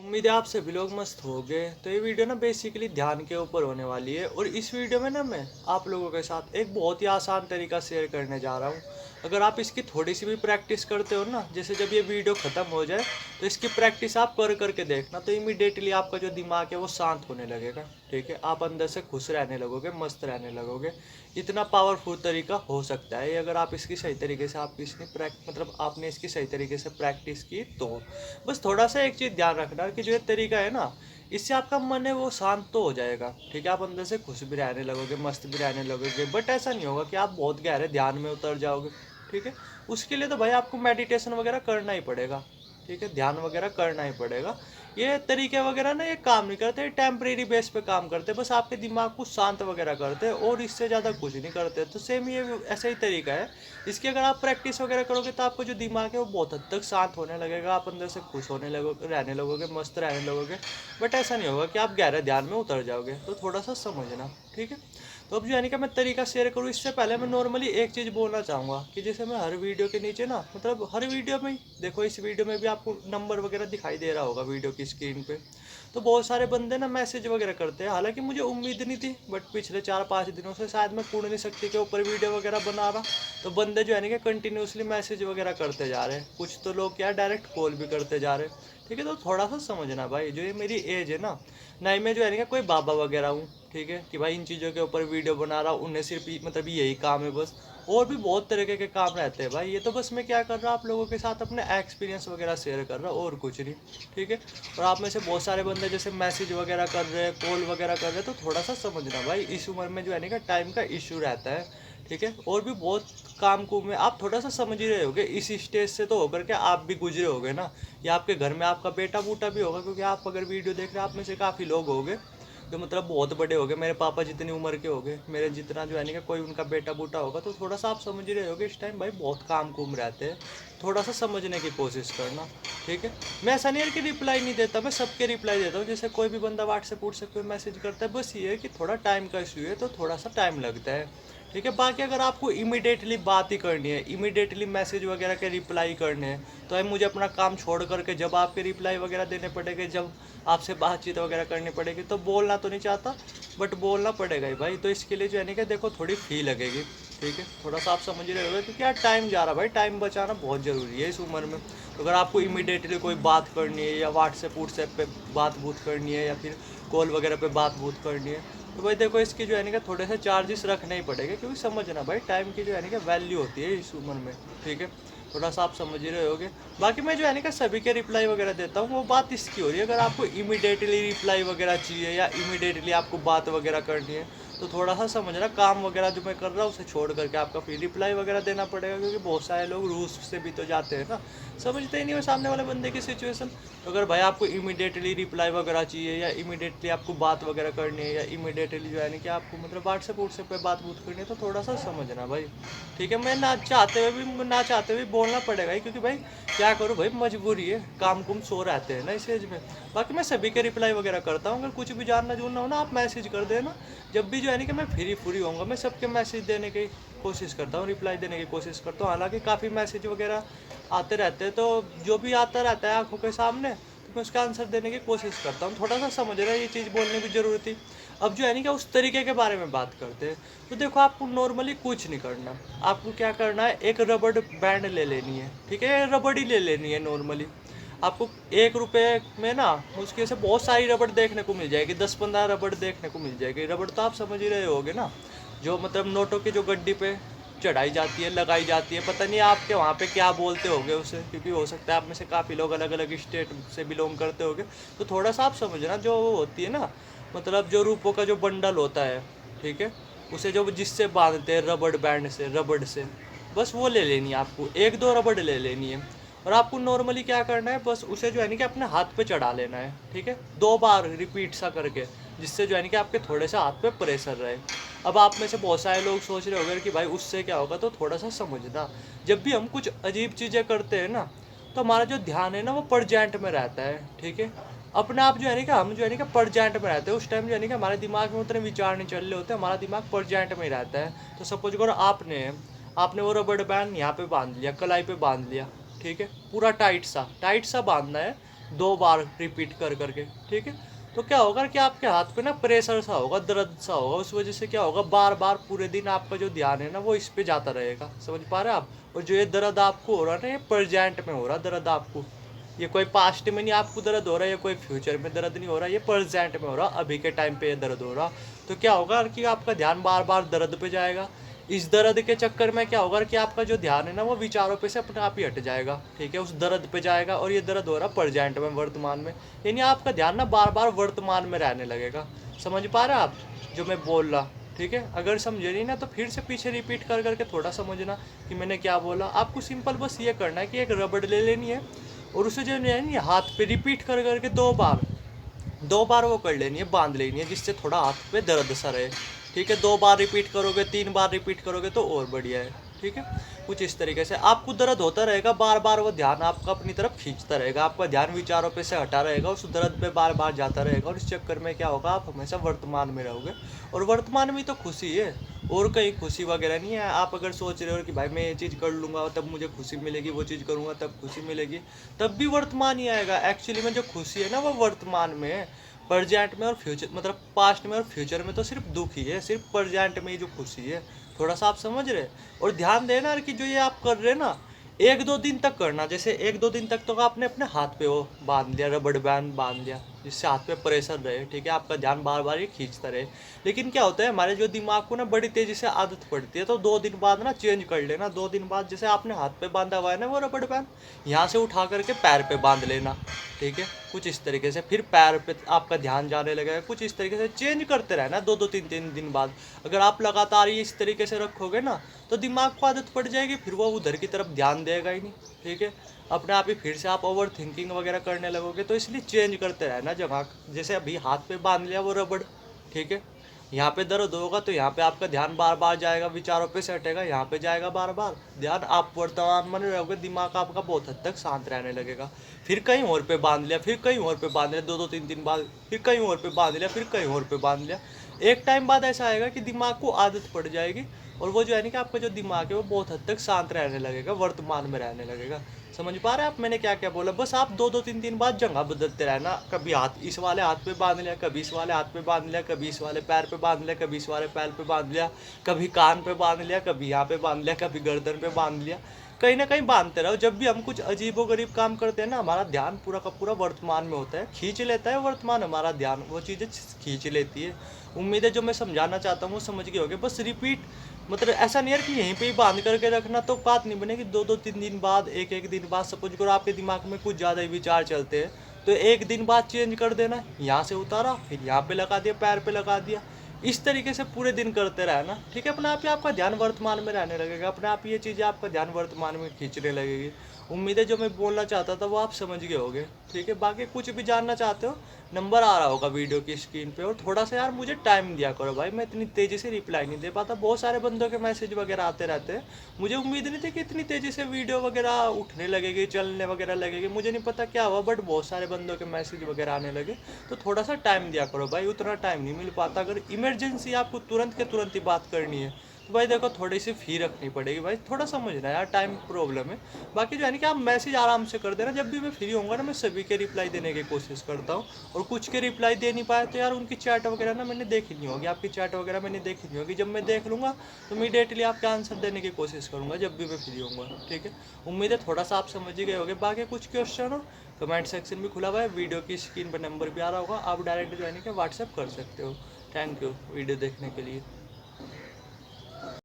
उम्मीद है आप सभी लोग मस्त होंगे। तो ये वीडियो ना बेसिकली ध्यान के ऊपर होने वाली है और इस वीडियो में ना मैं आप लोगों के साथ एक बहुत ही आसान तरीका शेयर करने जा रहा हूँ। अगर आप इसकी थोड़ी सी भी प्रैक्टिस करते हो ना, जैसे जब ये वीडियो ख़त्म हो जाए तो इसकी प्रैक्टिस आप कर करके देखना, तो इमीडिएटली आपका जो दिमाग है वो शांत होने लगेगा। ठीक है, आप अंदर से खुश रहने लगोगे, मस्त रहने लगोगे। इतना पावरफुल तरीका हो सकता है ये, अगर आप इसकी सही तरीके से आपने इसकी सही तरीके से प्रैक्टिस की तो। बस थोड़ा सा एक चीज़ ध्यान रखना कि जो ये तरीका है ना, इससे आपका मन है वो शांत तो हो जाएगा। ठीक है, आप अंदर से खुश भी रहने लगोगे, मस्त भी रहने लगोगे, बट ऐसा नहीं होगा कि आप बहुत गहरे ध्यान में उतर जाओगे। ठीक है, उसके लिए तो भाई आपको मेडिटेशन वगैरह करना ही पड़ेगा। ठीक है, ध्यान वगैरह करना ही पड़ेगा। ये तरीके वगैरह ना ये काम नहीं करते, टेम्परेरी बेस पे काम करते, बस आपके दिमाग को शांत वगैरह करते हैं और इससे ज़्यादा कुछ नहीं करते। तो सेम ये ऐसा ही तरीका है। इसकी अगर आप प्रैक्टिस वगैरह करोगे तो आपको जो दिमाग है वो बहुत हद तक शांत होने लगेगा, आप अंदर से खुश होने लगोगे, रहने लगोगे, मस्त रहने लगोगे। बट ऐसा नहीं होगा कि आप गहरे ध्यान में उतर जाओगे। तो थोड़ा सा समझना। ठीक है, तो अब जो यानी कि मैं तरीका शेयर करूँ इससे पहले मैं नॉर्मली एक चीज़ बोलना चाहूँगा कि जैसे मैं हर वीडियो के नीचे ना, मतलब हर वीडियो में देखो, इस वीडियो में भी आपको नंबर वगैरह दिखाई दे रहा होगा वीडियो की स्क्रीन पे। तो बहुत सारे बंदे ना मैसेज वगैरह करते हैं, हालांकि मुझे उम्मीद नहीं थी, बट पिछले 4-5 दिनों से शायद मैं पूर्ण नहीं शक्ति के ऊपर वीडियो वगैरह बना रहा, तो बंदे जो है ना कि कंटिन्यूसली मैसेज वगैरह करते जा रहे हैं। कुछ तो लोग क्या डायरेक्ट कॉल भी करते जा रहे हैं। ठीक है, तो थोड़ा सा समझना भाई, जो ये मेरी एज है ना, नहीं मैं जो है ना कोई बाबा वगैरह हूँ। ठीक है, कि भाई इन चीज़ों के ऊपर वीडियो बना रहा हूँ, उन्हें सिर्फ मतलब यही काम है बस। और भी बहुत तरीके के काम रहते हैं भाई, ये तो बस मैं क्या कर रहा हूँ, आप लोगों के साथ अपने एक्सपीरियंस वगैरह शेयर कर रहा हूँ और कुछ नहीं। ठीक है, और आप में से बहुत सारे बंदे जैसे मैसेज वगैरह कर रहे हैं, कॉल वगैरह कर रहे हैं, तो थोड़ा सा समझना भाई, इस उम्र में जो है ना टाइम का इशू रहता है। ठीक है, और भी बहुत काम को में आप थोड़ा सा समझ ही रहे होगे, इस स्टेज से तो होकर के आप भी गुजरे होगे ना, या आपके घर में आपका बेटा बूटा भी होगा, क्योंकि आप अगर वीडियो देख रहे हैं आप में से काफ़ी लोग होंगे जो मतलब बहुत बड़े हो गए, मेरे पापा जितनी उम्र के हो गए, मेरे जितना जो है नहीं कि कोई उनका बेटा बूटा होगा, तो थोड़ा सा आप समझ ही रहे होगे इस टाइम भाई बहुत काम कुम रहते हैं। थोड़ा सा समझने की कोशिश करना। ठीक है, मैं ऐसा नहीं है कि रिप्लाई नहीं देता, मैं सबके रिप्लाई देता हूँ। जैसे कोई भी बंदा व्हाट्सएप पे मैसेज करता है, बस ये है कि थोड़ा टाइम का इशू है, तो थोड़ा सा टाइम लगता है। ठीक है, बाकी अगर आपको इमीडिएटली बात ही करनी है, इमीडिएटली मैसेज वगैरह के रिप्लाई करने हैं, तो भाई मुझे अपना काम छोड़ करके जब आपके रिप्लाई वगैरह देने पड़ेंगे, जब आपसे बातचीत वगैरह करनी पड़ेगी, तो बोलना तो नहीं चाहता, बट बोलना पड़ेगा ही भाई। तो इसके लिए जो है ना कि देखो थोड़ी फी लगेगी। ठीक है, थोड़ा सा आप समझ ही रहे होगे, क्योंकि यार टाइम जा रहा है भाई, टाइम बचाना बहुत ज़रूरी है इस उम्र में। तो अगर आपको इमीडिएटली कोई बात करनी है, या व्हाट्सएप पे बात बूत करनी है, या फिर कॉल वगैरह पे बात बूत करनी है, तो भाई देखो इसकी जो है ना कि थोड़े से चार्जेस रखने ही पड़ेंगे, क्योंकि समझना भाई टाइम की जो है ना कि वैल्यू होती है इस उम्र में। ठीक है, थोड़ा सा आप समझ ही रहे होगे। बाकी मैं जो है ना कि सभी के रिप्लाई वगैरह देता हूँ, वो बात इसकी हो रही है अगर आपको इमीडिएटली रिप्लाई वगैरह चाहिए, या इमीडिएटली आपको बात वगैरह करनी है, तो थोड़ा सा समझना, काम वगैरह जो मैं कर रहा हूँ उसे छोड़ करके आपका फिर रिप्लाई वगैरह देना पड़ेगा, क्योंकि बहुत सारे लोग रूस से भी तो जाते हैं ना, समझते ही नहीं हो सामने वाले बंदे की सिचुएशन। तो अगर भाई आपको इमीडिएटली रिप्लाई वगैरह चाहिए, या इमीडिएटली आपको बात वगैरह करनी है, या इमीडिएटली जो है ना कि आपको मतलब व्हाट्सएप पे बात बूत करनी है, तो थोड़ा सा समझना भाई। ठीक है, मैं ना चाहते हुए बोलना पड़ेगा ही, क्योंकि भाई क्या करूँ भाई, मजबूरी है, काम कुम सो रहते हैं ना इस एज में। बाकी मैं सभी के रिप्लाई वगैरह करता हूँ, अगर कुछ भी जानना जुड़ना हो ना आप मैसेज कर देना, जब भी जो है ना कि मैं फ्री होऊंगा, मैं सबके मैसेज देने की कोशिश करता हूँ, रिप्लाई देने की कोशिश करता हूँ। हालांकि काफ़ी मैसेज वगैरह आते रहते हैं, तो जो भी आता रहता है आंखों के सामने, तो मैं उसका आंसर देने की कोशिश करता हूँ। थोड़ा सा समझ रहा है, ये चीज़ बोलने की ज़रूरत थी। अब जो है ना कि उस तरीके के बारे में बात करते हैं, तो देखो आपको नॉर्मली कुछ नहीं करना। आपको क्या करना है, एक रबड़ बैंड ले लेनी है। ठीक है, रबड़ ही ले लेनी है नॉर्मली। आपको 1 रुपये में ना मुश्किल से बहुत सारी रबड़ देखने को मिल जाएगी, 10-15 रबड़ देखने को मिल जाएगी। रबड़ तो आप समझ ही रहे होगे ना, जो मतलब नोटों की जो गड्डी पे चढ़ाई जाती है, लगाई जाती है। पता नहीं आपके वहाँ पे क्या बोलते होंगे उसे, क्योंकि हो सकता है आप में से काफ़ी लोग अलग अलग स्टेट से बिलोंग करते होंगे। तो थोड़ा सा आप समझना, जो वो होती है ना, मतलब जो रूपों का जो बंडल होता है, ठीक है, उसे जो जिससे बांधते हैं रबड़ बैंड से, रबड़ से, बस वो ले लेनी है आपको, 1-2 रबड़ ले लेनी है। और आपको नॉर्मली क्या करना है, बस उसे जो है ना कि अपने हाथ पे चढ़ा लेना है। ठीक है, 2 बार रिपीट सा करके, जिससे जो है ना कि आपके थोड़े से हाथ पे प्रेशर रहे। अब आप में से बहुत सारे लोग सोच रहे होंगे कि भाई उससे क्या होगा, तो थोड़ा सा समझना, जब भी हम कुछ अजीब चीज़ें करते हैं ना, तो हमारा जो ध्यान है ना वो प्रजेंट में रहता है। ठीक है, अपने आप जो है ना कि हम जो है ना कि प्रजेंट में रहते हैं, उस टाइम जो है ना कि हमारे दिमाग में उतने विचार नहीं चल रहे होते, हमारा दिमाग प्रजेंट में ही रहता है। तो सपोज करो आपने वो रबड़ बैंड यहाँ पे बांध लिया, कलाई पे बांध लिया। ठीक है, पूरा टाइट सा बांधना है, 2 बार रिपीट कर करके, ठीक है। तो क्या होगा कि आपके हाथ पे ना प्रेशर सा होगा, दर्द सा होगा, उस वजह से क्या होगा, बार बार पूरे दिन आपका जो ध्यान है ना वो इस पे जाता रहेगा। समझ पा रहे हैं आप। और जो ये दर्द आपको हो रहा है ना, ये प्रेजेंट में हो रहा है दर्द आपको। ये कोई पास्ट में नहीं आपको दर्द हो रहा है, या कोई फ्यूचर में दर्द नहीं हो रहा, ये प्रेजेंट में हो रहा, अभी के टाइम पे ये दर्द हो रहा। तो क्या होगा कि आपका ध्यान बार बार दर्द पे जाएगा। इस दर्द के चक्कर में क्या होगा कि आपका जो ध्यान है ना वो विचारों पे से अपने आप ही हट जाएगा, ठीक है, उस दर्द पे जाएगा। और ये दर्द हो रहा प्रेजेंट में, वर्तमान में, यानी आपका ध्यान ना बार बार वर्तमान में रहने लगेगा। समझ पा रहे हैं आप जो मैं बोल रहा, ठीक है। अगर समझे नहीं ना तो फिर से पीछे रिपीट कर करके थोड़ा समझना कि मैंने क्या बोला। आपको सिंपल बस ये करना है कि एक रबड़ ले लेनी है, और उसे जो है ना हाथ पे रिपीट कर करके 2 बार वो कर लेनी है, बांध लेनी है, जिससे थोड़ा हाथ पे दर्द सा रहे, ठीक है। 2 बार रिपीट करोगे, 3 बार रिपीट करोगे तो और बढ़िया है, ठीक है। कुछ इस तरीके से आपको दर्द होता रहेगा, बार बार वो ध्यान आपका अपनी तरफ खींचता रहेगा, आपका ध्यान विचारों पे से हटा रहेगा, उस दर्द पे बार बार जाता रहेगा। और इस चक्कर में क्या होगा, आप हमेशा वर्तमान में रहोगे। और वर्तमान में तो खुशी है, और कहीं खुशी वगैरह नहीं है। आप अगर सोच रहे हो कि भाई मैं ये चीज़ कर लूँगा तब मुझे खुशी मिलेगी, वो चीज़ करूँगा तब खुशी मिलेगी, तब भी वर्तमान ही आएगा। एक्चुअली में जो खुशी है ना वो वर्तमान में है। प्रेजेंट में और फ्यूचर, मतलब पास्ट में और फ्यूचर में तो सिर्फ दुख ही है, सिर्फ प्रेजेंट में ही जो खुशी है। थोड़ा सा आप समझ रहे। और ध्यान देना कि जो ये आप कर रहे हैं ना, 1-2 दिन तक करना। जैसे 1-2 दिन तक तो आपने अपने हाथ पे वो बांध लिया, रबड़ बैंड बांध लिया, जिससे हाथ पे प्रेशर रहे, ठीक है, आपका ध्यान बार बार ये खींचता रहे। लेकिन क्या होता है, हमारे जो दिमाग को ना बड़ी तेजी से आदत पड़ती है, तो 2 दिन बाद ना चेंज कर लेना। 2 दिन बाद जैसे आपने हाथ पे बांधा हुआ है ना वो रबड़ बैंड, यहाँ से उठा करके पैर पे बांध लेना, ठीक है। कुछ इस तरीके से फिर पैर पे आपका ध्यान जाने लगेगा। कुछ इस तरीके से चेंज करते रहना 2-2 3-3 दिन बाद। अगर आप लगातार ये इस तरीके से रखोगे ना तो दिमाग को आदत पड़ जाएगी, फिर वो उधर की तरफ ध्यान देगा ही नहीं, ठीक है। अपने आप ही फिर से आप ओवर थिंकिंग वगैरह करने लगोगे। तो इसलिए चेंज करते रहना जगह। जैसे अभी हाथ पे बांध लिया वो रबड़, ठीक है, यहाँ पे दर्द होगा तो यहाँ पे आपका ध्यान बार बार जाएगा, विचारों पे से हटेगा, यहाँ पे जाएगा बार बार ध्यान। आप वर्तमान में रहोगे, दिमाग आपका बहुत हद तक शांत रहने लगेगा। फिर कहीं और पे बांध लिया, फिर कहीं और पे बांध लिया, 2-2 3 दिन बाद फिर कहीं और पे बांध लिया, फिर कहीं और पे बांध लिया। एक टाइम बाद ऐसा आएगा कि दिमाग को आदत पड़ जाएगी, और वो जो है ना कि आपका जो दिमाग है वो बहुत हद तक शांत रहने लगेगा, वर्तमान में रहने लगेगा। समझ पा रहे हैं आप मैंने क्या क्या बोला। बस आप 2-2 3 दिन बाद जगह बदलते रहना। कभी हाथ इस वाले हाथ पे बांध लिया, कभी इस वाले हाथ पे बांध लिया, कभी इस वाले पैर पे बांध लिया, कभी इस वाले पैर पे बांध लिया, कभी कान पे बांध लिया, कभी यहाँ पे बांध लिया, कभी गर्दन पे बांध लिया। कहीं ना कहीं बांधते रहो। जब भी हम कुछ अजीबोगरीब काम करते हैं ना, हमारा ध्यान पूरा का पूरा वर्तमान में होता है, खींच लेता है वर्तमान हमारा ध्यान, वो चीज़ें खींच लेती है। उम्मीद है जो मैं समझाना चाहता हूँ वो समझ गए होगे। बस रिपीट, मतलब ऐसा नहीं है कि यहीं पे ही बांध करके रखना तो बात नहीं बनेगी। 2-2 3 दिन बाद, एक दिन बाद सपोज करो आपके दिमाग में कुछ ज़्यादा ही विचार चलते हैं, तो 1 दिन बाद चेंज कर देना। यहाँ से उतारा, फिर यहाँ पे लगा दिया, पैर पे लगा दिया। इस तरीके से पूरे दिन करते रहना, ठीक है। अपने आप ही आपका ध्यान वर्तमान में रहने लगेगा, अपने आप ही ये चीज़ें आपका ध्यान वर्तमान में खींचने लगेगी। उम्मीद है जो मैं बोलना चाहता था वो आप समझ गए होगे, ठीक है। बाकी कुछ भी जानना चाहते हो, नंबर आ रहा होगा वीडियो की स्क्रीन पे। और थोड़ा सा यार मुझे टाइम दिया करो भाई, मैं इतनी तेज़ी से रिप्लाई नहीं दे पाता। बहुत सारे बंदों के मैसेज वगैरह आते रहते हैं। मुझे उम्मीद नहीं थी कि इतनी तेज़ी से वीडियो वगैरह उठने लगेगी, चलने वगैरह लगेगी। मुझे नहीं पता क्या हुआ, बट बहुत सारे बंदों के मैसेज वगैरह आने लगे। तो थोड़ा सा टाइम दिया करो भाई, उतना टाइम नहीं मिल पाता। अगर इमरजेंसी आपको तुरंत के तुरंत ही बात करनी है तो भाई देखो थोड़ी सी फी रखनी पड़ेगी भाई, थोड़ा समझना यार, टाइम प्रॉब्लम है। बाकी जो है ना कि आप मैसेज आराम से कर देना। जब भी मैं फ्री होऊंगा ना मैं सभी के रिप्लाई देने की कोशिश करता हूँ। और कुछ के रिप्लाई दे नहीं पाए तो यार उनकी चैट वगैरह ना मैंने देखी नहीं होगी, आपकी चैट वगैरह मैंने देखी नहीं होगी। जब मैं देख लूँगा तो इमीडिएटली आपके आंसर देने की कोशिश करूँगा जब भी मैं फ्री होऊंगा, ठीक है। उम्मीद है थोड़ा सा आप समझ ही गए होगे। बाकी कुछ क्वेश्चन हो कमेंट सेक्शन भी खुला हुआ है, वीडियो की स्क्रीन पर नंबर भी आ रहा होगा, आप डायरेक्ट जो है ना कि व्हाट्सएप कर सकते हो। थैंक यू वीडियो देखने के लिए।